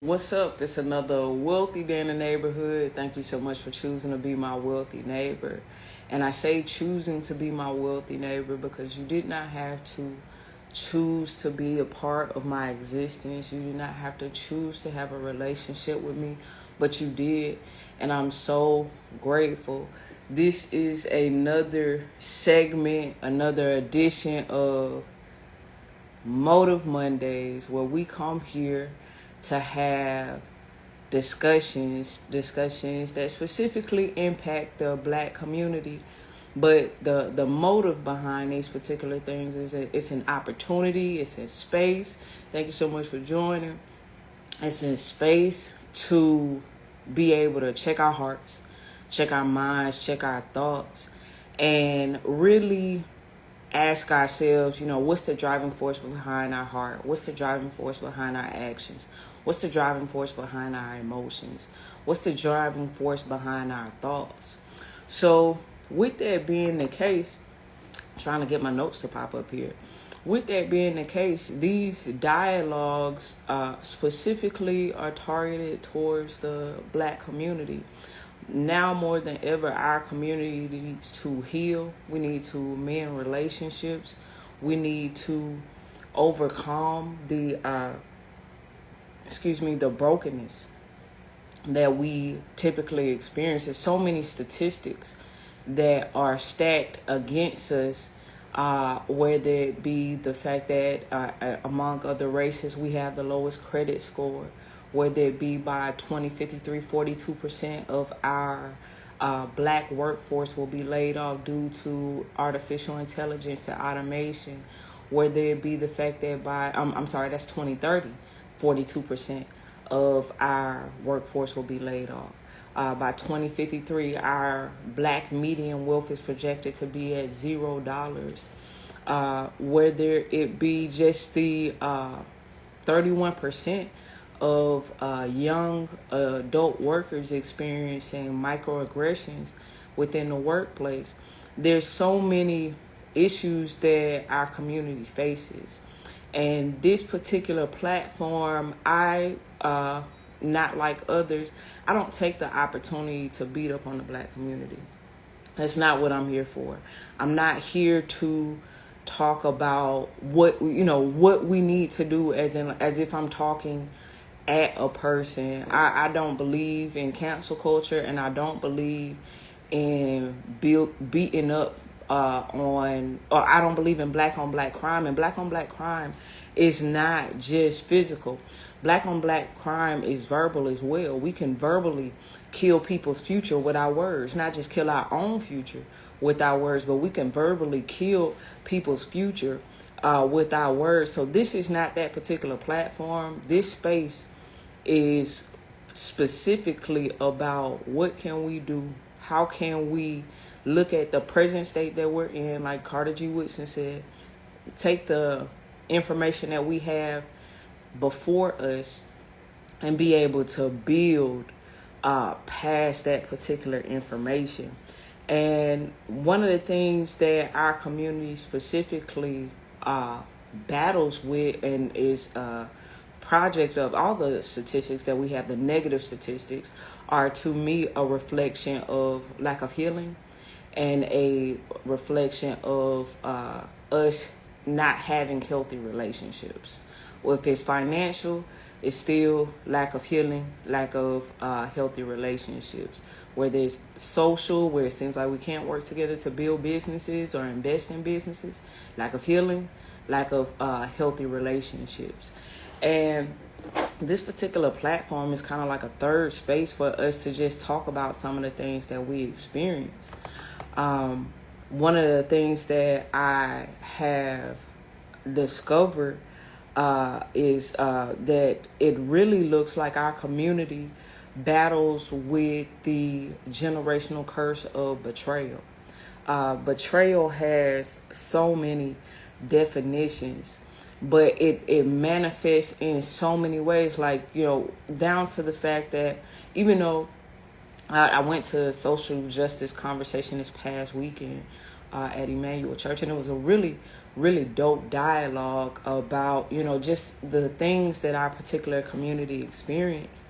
What's up? It's another wealthy day in the neighborhood. Thank you so much for choosing to be my wealthy neighbor. And I say choosing to be my wealthy neighbor because you did not have to choose to be a part of my existence. You did not have to choose to have a relationship with me, but you did. And I'm so grateful. This is another segment, another edition of Motive Mondays, where we come here to have discussions that specifically impact the Black community. But the motive behind these particular things is that it's an opportunity, it's a space. Thank you so much for joining. It's a space to be able to check our hearts, check our minds, check our thoughts, and really ask ourselves, what's the driving force behind our heart? What's the driving force behind our actions? What's the driving force behind our emotions? What's the driving force behind our thoughts? So with that being the case, trying to get my notes to pop up here. With that being the case, these dialogues specifically are targeted towards the Black community. Now more than ever, our community needs to heal. We need to mend relationships. We need to overcome the brokenness that we typically experience. There's so many statistics that are stacked against us, whether it be the fact that among other races we have the lowest credit score, whether it be by 2053, 42% of our Black workforce will be laid off due to artificial intelligence and automation, whether it be the fact that that's 2030, 42% of our workforce will be laid off. By 2053, our Black median wealth is projected to be at $0. Whether it be just the 31% of young adult workers experiencing microaggressions within the workplace. There's so many issues that our community faces. And this particular platform, not like others, I don't take the opportunity to beat up on the Black community. That's not what I'm here for. I'm not here to talk about what we need to do as if I'm talking at a person. I don't believe in cancel culture, and I don't believe in beating up I don't believe in black on black crime. And black on black crime is not just physical. Black on black crime is verbal as well. We can verbally kill people's future with our words, not just kill our own future with our words, but we can verbally kill people's future with our words. So this is not that particular platform. This space is specifically about what can we do, how can we look at the present state that we're in, like Carter G. Woodson said, take the information that we have before us and be able to build past that particular information. And one of the things that our community specifically battles with, and is project of all the statistics that we have, the negative statistics, are to me a reflection of lack of healing and a reflection of us not having healthy relationships. Well, if it's financial, it's still lack of healing, lack of healthy relationships. Whether it's social, where it seems like we can't work together to build businesses or invest in businesses, lack of healing, lack of healthy relationships. And this particular platform is kind of like a third space for us to just talk about some of the things that we experience. One of the things that I have discovered is that it really looks like our community battles with the generational curse of betrayal. Betrayal has so many definitions, but it manifests in so many ways, down to the fact that even though I went to a social justice conversation this past weekend at Emmanuel Church, and it was a really really dope dialogue about, just the things that our particular community experience,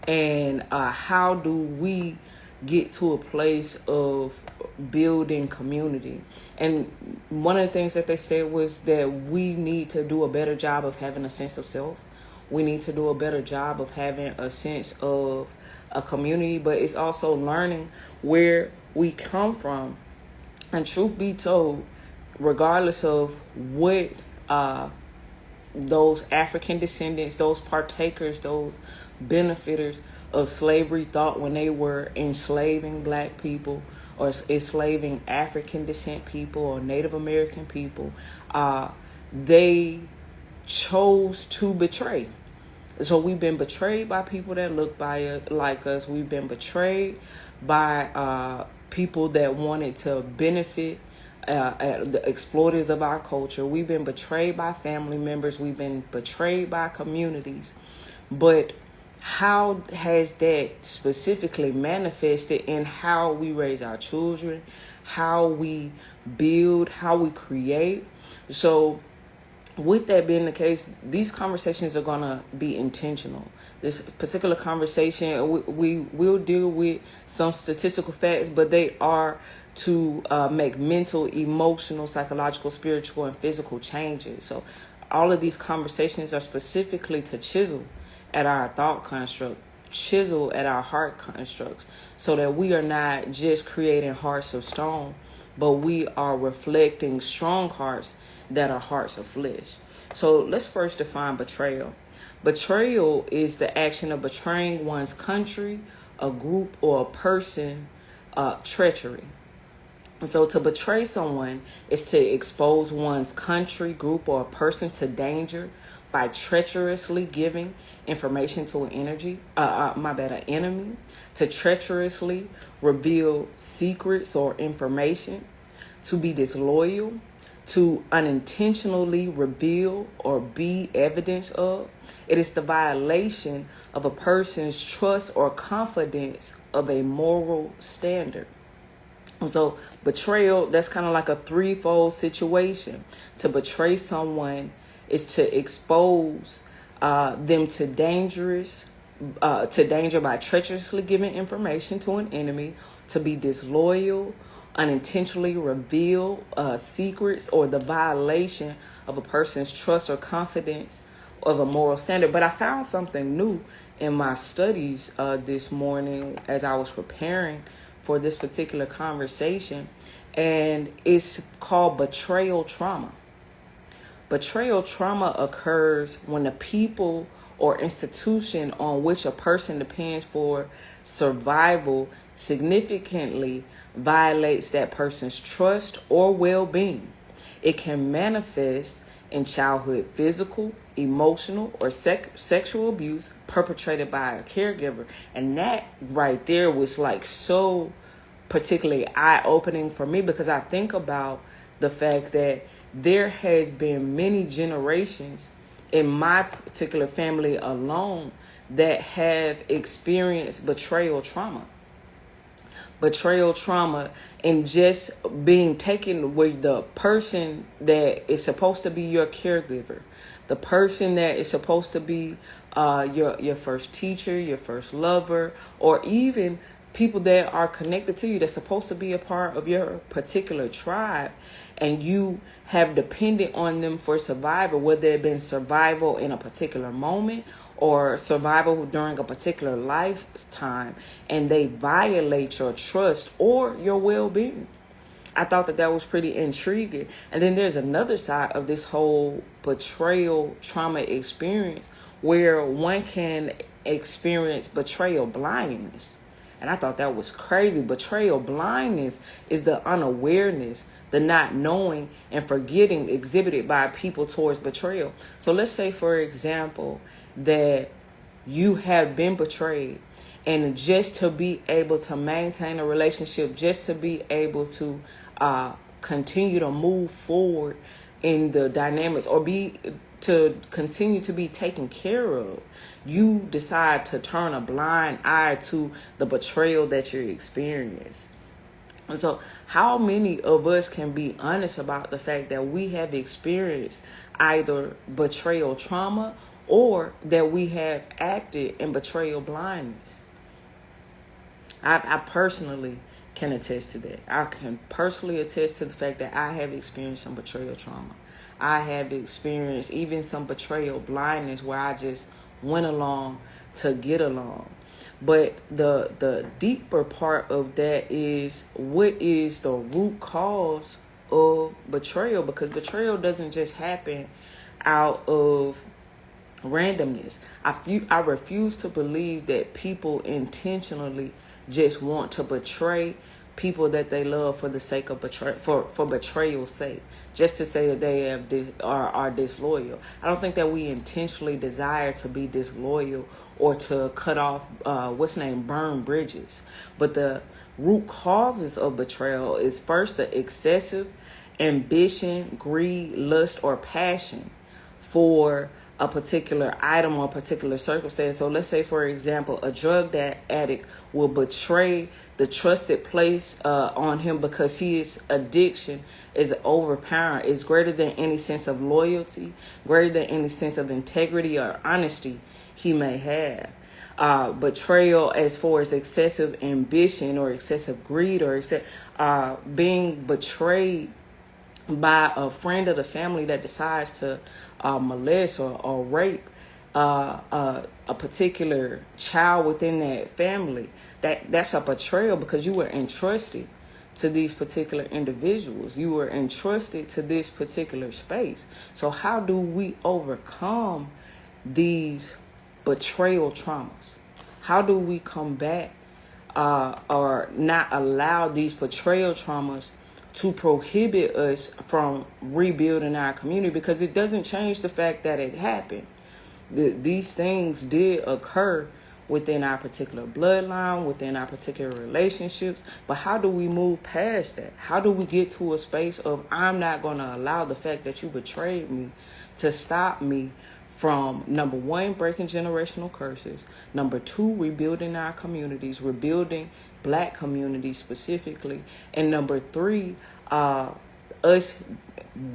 and how do we get to a place of building community. And one of the things that they said was that we need to do a better job of having a sense of self. We need to do a better job of having a sense of a community, but it's also learning where we come from. And truth be told, regardless of what those African descendants, those partakers, those benefiters of slavery thought when they were enslaving black people or enslaving African descent people or Native American people, they chose to betray. So we've been betrayed by people that look like us. We've been betrayed by people that wanted to benefit, the exploiters of our culture. We've been betrayed by family members. We've been betrayed by communities. But how has that specifically manifested in how we raise our children, how we build, how we create? So with that being the case, these conversations are going to be intentional. This particular conversation, we will deal with some statistical facts, but they are to make mental, emotional, psychological, spiritual, and physical changes. So all of these conversations are specifically to chisel at our thought construct, chisel at our heart constructs, so that we are not just creating hearts of stone, but we are reflecting strong hearts that are hearts of flesh. So let's first define betrayal. Betrayal is the action of betraying one's country, a group, or a person, treachery. And so to betray someone is to expose one's country, group, or a person to danger by treacherously giving information to an enemy, to treacherously reveal secrets or information, to be disloyal, to unintentionally reveal or be evidence of. It is the violation of a person's trust or confidence of a moral standard. So betrayal, that's kind of like a threefold situation. To betray someone is to expose them to danger by treacherously giving information to an enemy, to be disloyal, unintentionally reveal secrets, or the violation of a person's trust or confidence of a moral standard. But I found something new in my studies this morning as I was preparing for this particular conversation, and it's called betrayal trauma. Betrayal trauma occurs when the people or institution on which a person depends for survival significantly violates that person's trust or well-being. It can manifest in childhood physical, emotional, or sexual abuse perpetrated by a caregiver. And that right there was like so particularly eye-opening for me, because I think about the fact that there has been many generations in my particular family alone that have experienced betrayal trauma. Betrayal trauma and just being taken with the person that is supposed to be your caregiver, the person that is supposed to be your first teacher, your first lover, or even people that are connected to you that's supposed to be a part of your particular tribe, and you have depended on them for survival, whether it been survival in a particular moment or survival during a particular lifetime, and they violate your trust or your well-being. I thought that was pretty intriguing. And then there's another side of this whole betrayal trauma experience where one can experience betrayal blindness. And I thought that was crazy. Betrayal blindness is the unawareness, the not knowing and forgetting exhibited by people towards betrayal. So let's say, for example, that you have been betrayed, and just to be able to maintain a relationship, just to be able to continue to move forward in the dynamics, or to continue to be taken care of, you decide to turn a blind eye to the betrayal that you experience. And so how many of us can be honest about the fact that we have experienced either betrayal trauma or that we have acted in betrayal blindness? I personally can attest to that. I can personally attest to the fact that I have experienced some betrayal trauma. I have experienced even some betrayal blindness where I just went along to get along. But the deeper part of that is, what is the root cause of betrayal? Because betrayal doesn't just happen out of randomness. I refuse to believe that people intentionally just want to betray people that they love for the sake of for betrayal's sake, just to say that they are disloyal. I don't think that we intentionally desire to be disloyal or to cut off burn bridges. But the root causes of betrayal is first the excessive ambition, greed, lust, or passion for a particular item or particular circumstance. So let's say, for example, a drug addict will betray the trusted place on him because his addiction is overpowering. It's greater than any sense of loyalty, greater than any sense of integrity or honesty he may have. Betrayal as far as excessive ambition or excessive greed or being betrayed by a friend of the family that decides to molest or rape a particular child within that family, that's a betrayal, because you were entrusted to these particular individuals. You were entrusted to this particular space. So how do we overcome these betrayal traumas? How do we combat or not allow these betrayal traumas to prohibit us from rebuilding our community? Because it doesn't change the fact that it happened. These things did occur within our particular bloodline, within our particular relationships. But how do we move past that? How do we get to a space of, I'm not going to allow the fact that you betrayed me to stop me from, number one, breaking generational curses, number two, rebuilding our communities, rebuilding Black communities specifically, and number three, us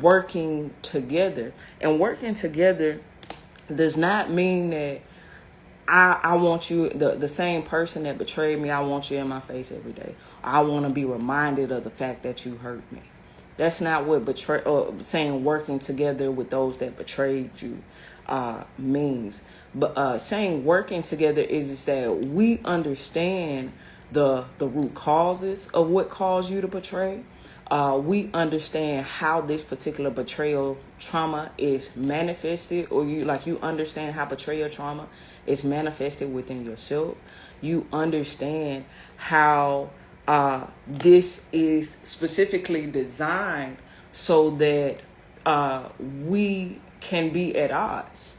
working together. And working together does not mean that I want you, the same person that betrayed me, I want you in my face every day. I want to be reminded of the fact that you hurt me. That's not what saying working together with those that betrayed you means. But saying working together is that we understand the root causes of what caused you to betray. We understand how this particular betrayal trauma is manifested, or you understand how betrayal trauma is manifested within yourself. You understand how this is specifically designed so that we can be at odds.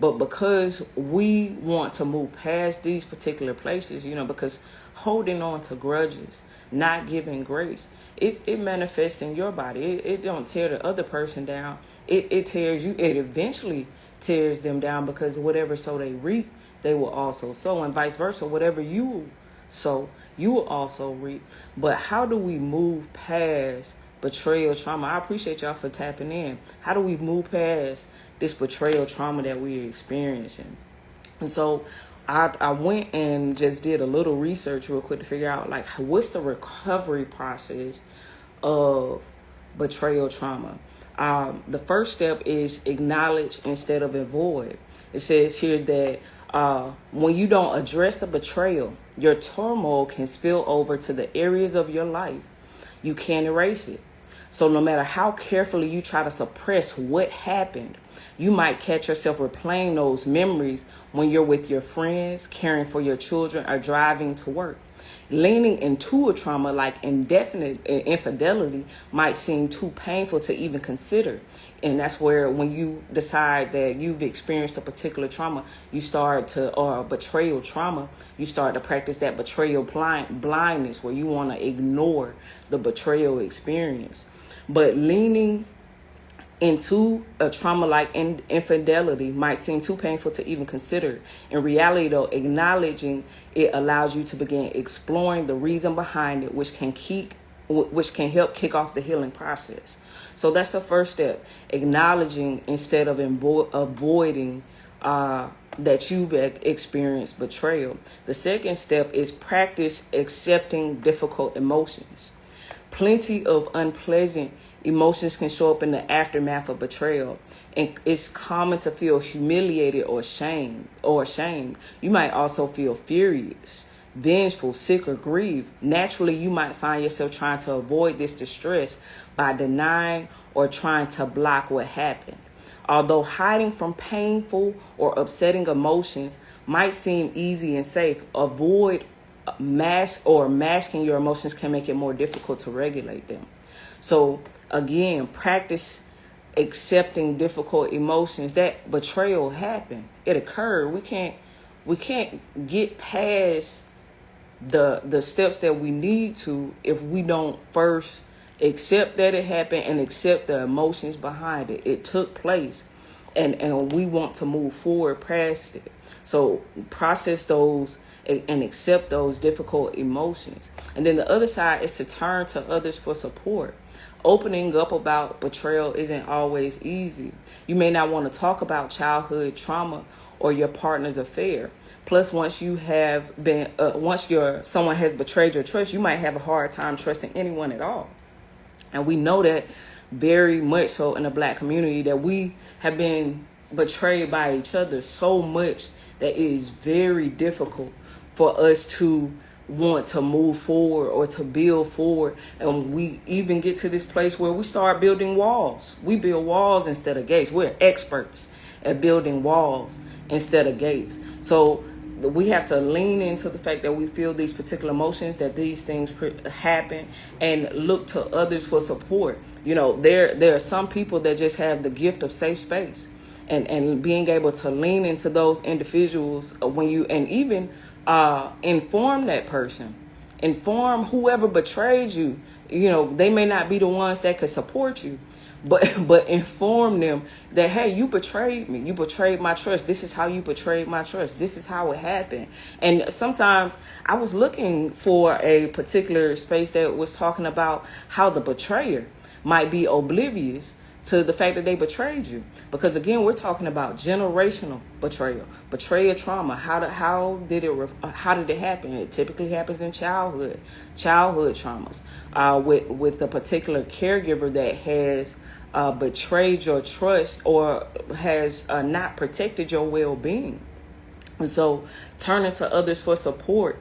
But because we want to move past these particular places, because holding on to grudges, not giving grace, it manifests in your body. It don't tear the other person down. It tears you. It eventually tears them down, because whatever sow they reap, they will also sow, and vice versa. Whatever you sow, you will also reap. But how do we move past betrayal trauma? I appreciate y'all for tapping in. How do we move past this betrayal trauma that we're experiencing? And so I went and just did a little research real quick to figure out, what's the recovery process of betrayal trauma. The first step is acknowledge instead of avoid. It says here that when you don't address the betrayal, your turmoil can spill over to the areas of your life you can't erase it. So no matter how carefully you try to suppress what happened, you might catch yourself replaying those memories when you're with your friends, caring for your children, or driving to work. Leaning into a trauma like indefinite infidelity might seem too painful to even consider. And that's where, when you decide that you've experienced a particular trauma, you start to, or betrayal trauma, you start to practice that betrayal blindness, where you want to ignore the betrayal experience. But leaning into a trauma like infidelity might seem too painful to even consider. In reality, though, acknowledging it allows you to begin exploring the reason behind it, which can keep which can help kick off the healing process. So that's the first step, acknowledging instead of avoiding that you've experienced betrayal. The second step is practice accepting difficult emotions. Plenty of unpleasant emotions can show up in the aftermath of betrayal, and it's common to feel humiliated or ashamed. You might also feel furious, vengeful, sick, or grieved. Naturally, you might find yourself trying to avoid this distress by denying or trying to block what happened. Although hiding from painful or upsetting emotions might seem easy and safe, masking your emotions can make it more difficult to regulate them. So again, practice accepting difficult emotions. That betrayal happened. It occurred. We can't get past the steps that we need to if we don't first accept that it happened and accept the emotions behind it. It took place, and we want to move forward past it. So process those and accept those difficult emotions. And then the other side is to turn to others for support. Opening up about betrayal isn't always easy. You may not want to talk about childhood trauma or your partner's affair. Plus, once someone has betrayed your trust, you might have a hard time trusting anyone at all. And we know that very much so in the Black community, that we have been betrayed by each other so much that it is very difficult for us to want to move forward or to build forward. And we even get to this place where we start building walls. We build walls instead of gates. We're experts at building walls instead of gates. So we have to lean into the fact that we feel these particular emotions, that these things happen, and look to others for support. You know, there are some people that just have the gift of safe space, and being able to lean into those individuals even inform that person, inform whoever betrayed you. You know, they may not be the ones that could support you, but inform them that, hey, you betrayed me. You betrayed my trust. This is how you betrayed my trust. This is how it happened. And sometimes I was looking for a particular space that was talking about how the betrayer might be oblivious to the fact that they betrayed you. Because again, we're talking about generational betrayal trauma. How did it happen? It typically happens in childhood traumas, with a particular caregiver that has betrayed your trust or has not protected your well-being. And so turning to others for support.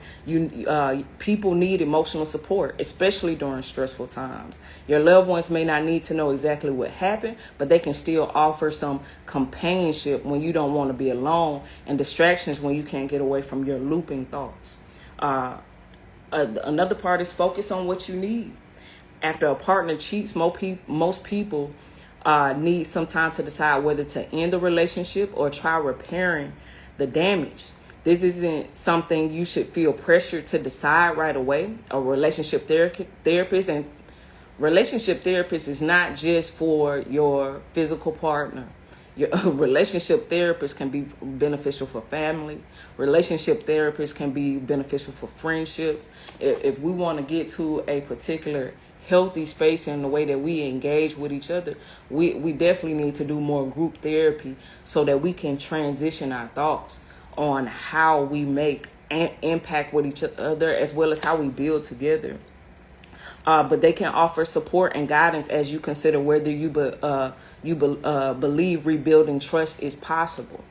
People need emotional support, especially during stressful times. Your loved ones may not need to know exactly what happened, but they can still offer some companionship when you don't want to be alone, and distractions when you can't get away from your looping thoughts. Another part is focus on what you need. After a partner cheats, most people need some time to decide whether to end the relationship or try repairing the damage. This isn't something you should feel pressured to decide right away. A relationship therapist is not just for your physical partner. Your relationship therapist can be beneficial for family. Relationship therapists can be beneficial for friendships. If we want to get to a particular healthy space in the way that we engage with each other, we definitely need to do more group therapy so that we can transition our thoughts on how we make an impact with each other, as well as how we build together. But they can offer support and guidance as you consider whether you believe rebuilding trust is possible.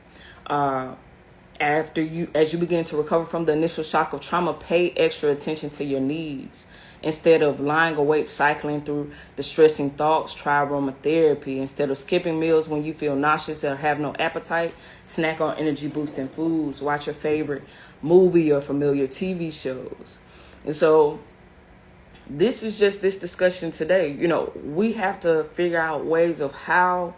As you begin to recover from the initial shock of trauma, pay extra attention to your needs. Instead of lying awake, cycling through distressing thoughts, try aromatherapy. Instead of skipping meals when you feel nauseous or have no appetite, snack on energy-boosting foods. Watch your favorite movie or familiar TV shows. And so this is just this discussion today. You know, we have to figure out ways of how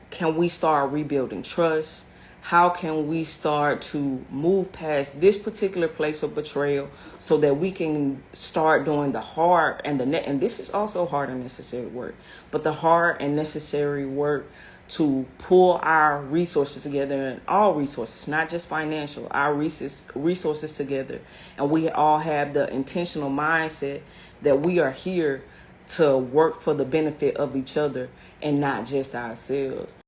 can we start rebuilding trust. How can we start to move past this particular place of betrayal so that we can start doing the hard and and this is also hard and necessary work, but the hard and necessary work to pull our resources together, and all resources, not just financial, our resources together. And we all have the intentional mindset that we are here to work for the benefit of each other and not just ourselves.